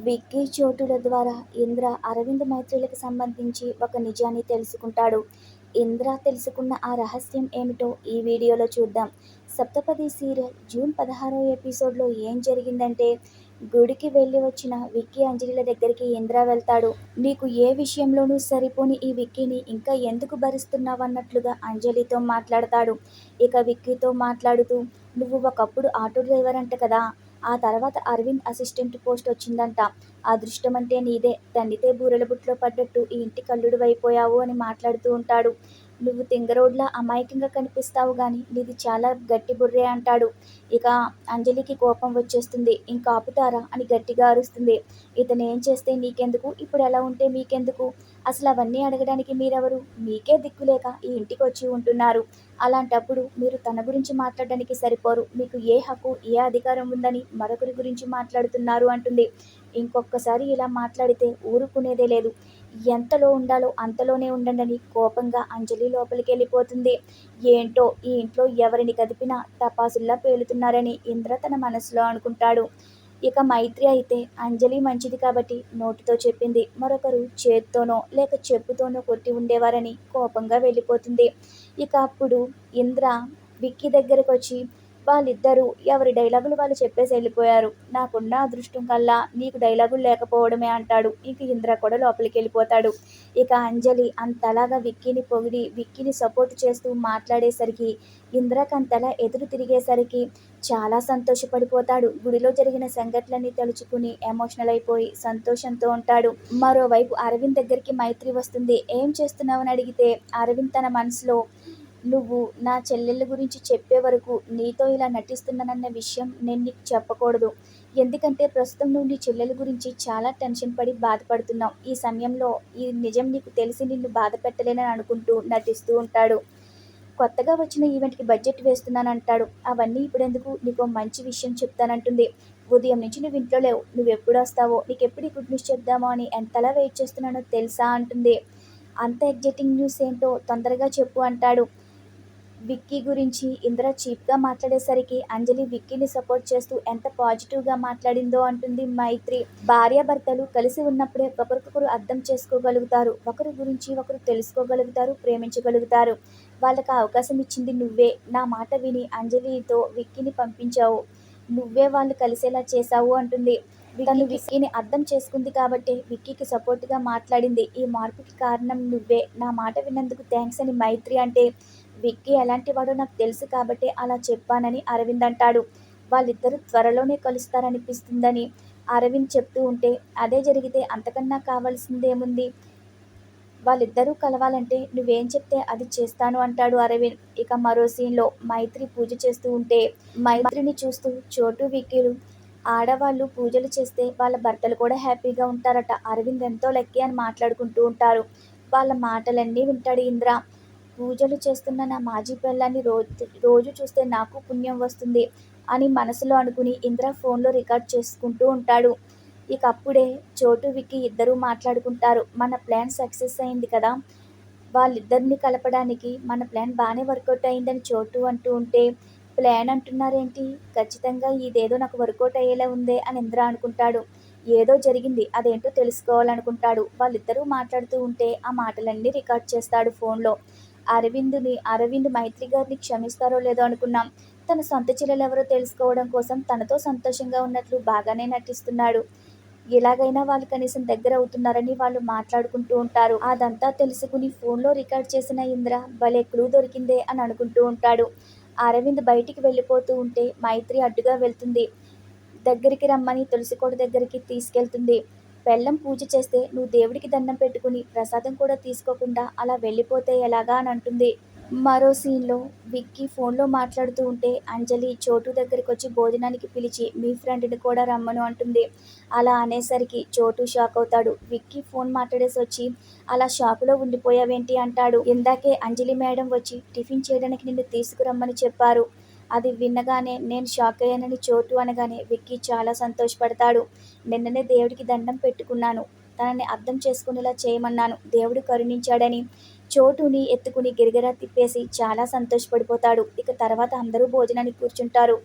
విక్కీ, చోటుల ద్వారా ఇంద్ర, అరవింద్ మైత్రులకు సంబంధించి ఒక నిజాన్ని తెలుసుకుంటాడు. ఇంద్ర తెలుసుకున్న ఆ రహస్యం ఏమిటో ఈ వీడియోలో చూద్దాం. సప్తపది సీరియల్ జూన్ 16వ ఎపిసోడ్లో ఏం జరిగిందంటే, గుడికి వెళ్ళి వచ్చిన విక్కీ, అంజలిల దగ్గరికి ఇంద్ర వెళ్తాడు. నీకు ఏ విషయంలోనూ సరిపోని ఈ విక్కీని ఇంకా ఎందుకు భరిస్తున్నావన్నట్లుగా అంజలితో మాట్లాడతాడు. ఇక విక్కీతో మాట్లాడుతూ, నువ్వు ఒకప్పుడు ఆటో డ్రైవర్ అంట కదా, ఆ తర్వాత అరవింద్ అసిస్టెంట్ పోస్ట్ వచ్చిందంట. అదృష్టమంటే నీదే, తన్నితే బూరెల బుట్టలో పడ్డట్టు ఈ ఇంటి కల్లుడివైపోయావు అని మాట్లాడుతూ ఉంటాడు. నువ్వు తింగరోడ్లా అమాయకంగా కనిపిస్తావు గాని నీది చాలా గట్టి బుర్రే అంటాడు. ఇక అంజలికి కోపం వచ్చేస్తుంది. ఇంకా ఆపుతారా అని గట్టిగా అరుస్తుంది. ఇతను ఏం చేస్తే నీకెందుకు, ఇప్పుడు ఎలా ఉంటే మీకెందుకు, అసలు అవన్నీ అడగడానికి మీరెవరు, మీకే దిక్కులేక ఈ ఇంటికి వచ్చి ఉంటున్నారు. అలాంటప్పుడు మీరు తన గురించి మాట్లాడడానికి సరిపోరు, మీకు ఏ హక్కు ఏ అధికారం ఉందని మరొకరి గురించి మాట్లాడుతున్నారు అంటుంది. ఇంకొకసారి ఇలా మాట్లాడితే ఊరుకునేదే లేదు, ఎంతలో ఉండాలో అంతలోనే ఉండండి కోపంగా అంజలి లోపలికి వెళ్ళిపోతుంది. ఏంటో ఈ ఇంట్లో ఎవరిని కదిపినా టపాసుల్లా పేలుతున్నారని ఇంద్ర తన మనసులో అనుకుంటాడు. ఇక మైత్రి అయితే అంజలి మంచిది కాబట్టి నోటితో చెప్పింది, మరొకరు చేత్తోనో లేక చెప్పుతోనో కొట్టి ఉండేవారని కోపంగా వెళ్ళిపోతుంది. ఇక అప్పుడు ఇంద్ర విక్కీ దగ్గరకు వచ్చి, వాళ్ళిద్దరూ ఎవరి డైలాగులు వాళ్ళు చెప్పేసి వెళ్ళిపోయారు. నాకున్న అదృష్టం కల్లా నీకు డైలాగులు లేకపోవడమే అంటాడు. ఇంక ఇంద్ర కూడా లోపలికి వెళ్ళిపోతాడు. ఇక అంజలి అంతలాగా విక్కీని పొగిడి విక్కీని సపోర్ట్ చేస్తూ మాట్లాడేసరికి ఇంద్రకి అంతలా ఎదురు తిరిగేసరికి చాలా సంతోషపడిపోతాడు. గుడిలో జరిగిన సంఘటనలన్నీ తలుచుకుని ఎమోషనల్ అయిపోయి సంతోషంతో ఉంటాడు. మరోవైపు అరవింద్ దగ్గరికి మైత్రి వస్తుంది. ఏం చేస్తున్నావని అడిగితే అరవింద్ తన మనసులో, నువ్వు నా చెల్లెళ్ళ గురించి చెప్పే వరకు నీతో ఇలా నటిస్తున్నానన్న విషయం నేను నీకు చెప్పకూడదు. ఎందుకంటే ప్రస్తుతం నువ్వు నీ చెల్లెల గురించి చాలా టెన్షన్ పడి బాధపడుతున్నావు. ఈ సమయంలో ఈ నిజం నీకు తెలిసి నిన్ను బాధ పెట్టలేనని అనుకుంటూ నటిస్తూ ఉంటాడు. కొత్తగా వచ్చిన ఈవెంట్కి బడ్జెట్ వేస్తున్నానంటాడు. అవన్నీ ఇప్పుడెందుకు, నీకు మంచి విషయం చెప్తానంటుంది. ఉదయం నుంచి నువ్వు ఇంట్లో లేవు, నువ్వు ఎప్పుడు వస్తావో, నీకు ఎప్పుడు ఈ గుడ్ న్యూస్ చెప్దామో అని ఎంతలా వెయిట్ చేస్తున్నానో తెలుసా అంటుంది. అంత ఎగ్జైటింగ్ న్యూస్ ఏంటో తొందరగా చెప్పు అంటాడు. విక్కీ గురించి ఇంద్ర చీప్గా మాట్లాడేసరికి అంజలి విక్కీని సపోర్ట్ చేస్తూ ఎంత పాజిటివ్గా మాట్లాడిందో అంటుంది మైత్రి. భార్యాభర్తలు కలిసి ఉన్నప్పుడే ఒకరికొకరు అర్థం చేసుకోగలుగుతారు, ఒకరి గురించి ఒకరు తెలుసుకోగలుగుతారు, ప్రేమించగలుగుతారు. వాళ్ళకి అవకాశం ఇచ్చింది నువ్వే. నా మాట విని అంజలితో విక్కీని పంపించావు, నువ్వే వాళ్ళు కలిసేలా చేశావు అంటుంది. తను విక్కీని అర్థం చేసుకుంది కాబట్టి విక్కీకి సపోర్ట్గా మాట్లాడింది. ఈ మార్పుకి కారణం నువ్వే, నా మాట విన్నందుకు థ్యాంక్స్ అని మైత్రి అంటే, విక్కీ ఎలాంటి వాడో నాకు తెలుసు కాబట్టి అలా చెప్పానని అరవింద్ అంటాడు. వాళ్ళిద్దరూ త్వరలోనే కలుస్తారనిపిస్తుందని అరవింద్ చెప్తూ ఉంటే, అదే జరిగితే అంతకన్నా కావాల్సిందేముంది, వాళ్ళిద్దరూ కలవాలంటే నువ్వేం చెప్తే అది చేస్తాను అంటాడు అరవింద్. ఇక మరో సీన్లో మైత్రి పూజ చేస్తూ ఉంటే మైత్రిని చూస్తూ చోటు, విక్కీలు ఆడవాళ్ళు పూజలు చేస్తే వాళ్ళ భర్తలు కూడా హ్యాపీగా ఉంటారట, అరవింద్ ఎంతో లక్కీ అని మాట్లాడుకుంటూ ఉంటారు. వాళ్ళ మాటలన్నీ వింటాడు ఇంద్ర. పూజలు చేస్తున్న నా మాజీ పెళ్ళాన్ని రోజు చూస్తే నాకు పుణ్యం వస్తుంది అని మనసులో అనుకుని ఇంద్ర ఫోన్లో రికార్డ్ చేసుకుంటూ ఉంటాడు. ఇక అప్పుడే చోటు, విక్కీ ఇద్దరూ మాట్లాడుకుంటారు. మన ప్లాన్ సక్సెస్ అయింది కదా, వాళ్ళిద్దరిని కలపడానికి మన ప్లాన్ బాగానే వర్కౌట్ అయిందని చోటు అంటూ ఉంటే, ప్లాన్ అంటున్నారేంటి, ఖచ్చితంగా ఇదేదో నాకు వర్కౌట్ అయ్యేలా ఉందే అని ఇంద్ర అనుకుంటాడు. ఏదో జరిగింది, అదేంటో తెలుసుకోవాలనుకుంటాడు. వాళ్ళిద్దరూ మాట్లాడుతూ ఉంటే ఆ మాటలన్నీ రికార్డ్ చేస్తాడు ఫోన్లో. అరవింద్ మైత్రి గారిని క్షమిస్తారో లేదో అనుకున్నాం, తన సొంత చెల్లెలెవరో తెలుసుకోవడం కోసం తనతో సంతోషంగా ఉన్నట్లు బాగానే నటిస్తున్నాడు. ఎలాగైనా వాళ్ళు కనీసం దగ్గర అవుతున్నారని వాళ్ళు మాట్లాడుకుంటూ ఉంటారు. అదంతా తెలుసుకుని ఫోన్లో రికార్డ్ చేసిన ఇంద్ర భలే క్లూ దొరికిందే అని అనుకుంటూ ఉంటాడు. అరవింద్ బయటికి వెళ్ళిపోతూ ఉంటే మైత్రి అడ్డుగా వెళ్తుంది. దగ్గరికి రమ్మని తులసికోట దగ్గరికి తీసుకెళ్తుంది. పెళ్ళం పూజ చేస్తే నువ్వు దేవుడికి దండం పెట్టుకుని ప్రసాదం కూడా తీసుకోకుండా అలా వెళ్ళిపోతే ఎలాగా అని అంటుంది. మరో సీన్లో విక్కీ ఫోన్లో మాట్లాడుతూ ఉంటే అంజలి చోటు దగ్గరికి వచ్చి భోజనానికి పిలిచి మీ ఫ్రెండ్ని కూడా రమ్మను అంటుంది. అలా అనేసరికి చోటు షాక్ అవుతాడు. విక్కీ ఫోన్ మాట్లాడేసి వచ్చి, అలా షాకులో ఉండిపోయావేంటి అంటాడు. ఇందాకే అంజలి మేడం వచ్చి టిఫిన్ చేయడానికి నిన్ను తీసుకురమ్మని చెప్పారు. అది వినగానే నేను షాక్ అయ్యానని చోటు అనగానే విక్కీ చాలా సంతోషపడతాడు. నిన్ననే దేవుడికి దండం పెట్టుకున్నాను, తనని అర్థం చేసుకునేలా చేయమన్నాను. దేవుడు కరుణించాడని చోటుని ఎత్తుకుని గిరగిరా తిప్పేసి చాలా సంతోషపడిపోతాడు. ఇక తర్వాత అందరూ భోజనానికి కూర్చుంటారు.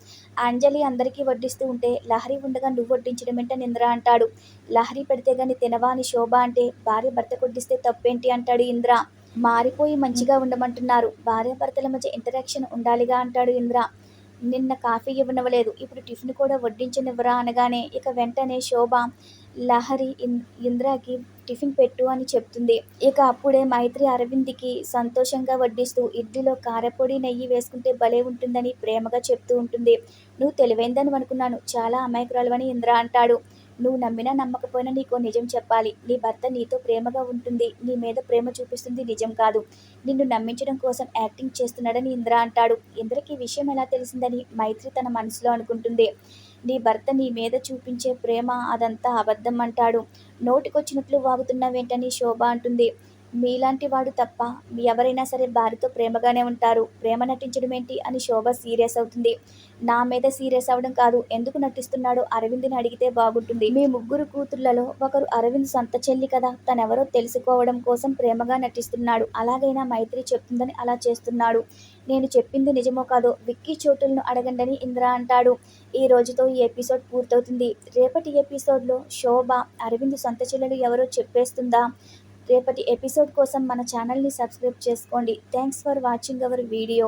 అంజలి అందరికీ వడ్డిస్తూ ఉంటే, లహరి ఉండగా నువ్వు వడ్డించడమేంటని ఇంద్ర అంటాడు. లహరి పెడితే గాని తినవా అని శోభ అంటే, భార్య భర్త కొడ్డిస్తే తప్పేంటి అంటాడు ఇంద్ర. మారిపోయి మంచిగా ఉండమంటున్నారు, భార్యాభర్తల మధ్య ఇంటరాక్షన్ ఉండాలిగా అంటాడు ఇంద్ర. నిన్న కాఫీ ఇవ్వనివ్వలేదు, ఇప్పుడు టిఫిన్ కూడా వడ్డించనివ్వరా అనగానే ఇక వెంటనే శోభ లహరి ఇంద్రకి టిఫిన్ పెట్టు అని చెప్తుంది. ఇక అప్పుడే మైత్రి అరవింద్కి సంతోషంగా వడ్డిస్తూ ఇడ్లీలో కారపొడి నెయ్యి వేసుకుంటే భలే ఉంటుందని ప్రేమగా చెప్తూ ఉంటుంది. నువ్వు తెలివైందని అనుకున్నాను, చాలా అమాయకురాలువని ఇంద్ర అంటాడు. నువ్వు నమ్మినా నమ్మకపోయినా నీకో నిజం చెప్పాలి. నీ భర్త నీతో ప్రేమగా ఉంటుంది, నీ మీద ప్రేమ చూపిస్తుంది నిజం కాదు. నిన్ను నమ్మించడం కోసం యాక్టింగ్ చేస్తున్నాడని ఇంద్ర అంటాడు. ఇంద్రకి ఈ విషయం ఎలా తెలిసిందని మైత్రి తన మనసులో అనుకుంటుంది. నీ భర్త నీ మీద చూపించే ప్రేమ అదంతా అబద్ధం అంటాడు. నోటికొచ్చినట్లు వాగుతున్నావేంటని శోభ అంటుంది. మీలాంటి వాడు తప్ప ఎవరైనా సరే భార్యతో ప్రేమగానే ఉంటారు, ప్రేమ నటించడం ఏంటి అని శోభ సీరియస్ అవుతుంది. నా మీద సీరియస్ అవ్వడం కాదు, ఎందుకు నటిస్తున్నాడో అరవింద్ని అడిగితే బాగుంటుంది. మీ ముగ్గురు కూతుళ్లలో ఒకరు అరవింద్ సొంత చెల్లి కదా, తనెవరో తెలుసుకోవడం కోసం ప్రేమగా నటిస్తున్నాడు. అలాగైనా మైత్రి చెప్తుందని అలా చేస్తున్నాడు. నేను చెప్పింది నిజమో కాదో విక్కీ చోటులను అడగండని ఇంద్ర అంటాడు. ఈ రోజుతో ఈ ఎపిసోడ్ పూర్తవుతుంది. రేపటి ఎపిసోడ్లో శోభ అరవింద్ సొంత చెల్లెలు ఎవరో చెప్పేస్తుందా? రేపటి ఎపిసోడ్ కోసం మన ఛానల్ని సబ్స్క్రైబ్ చేసుకోండి. Thanks for watching our video.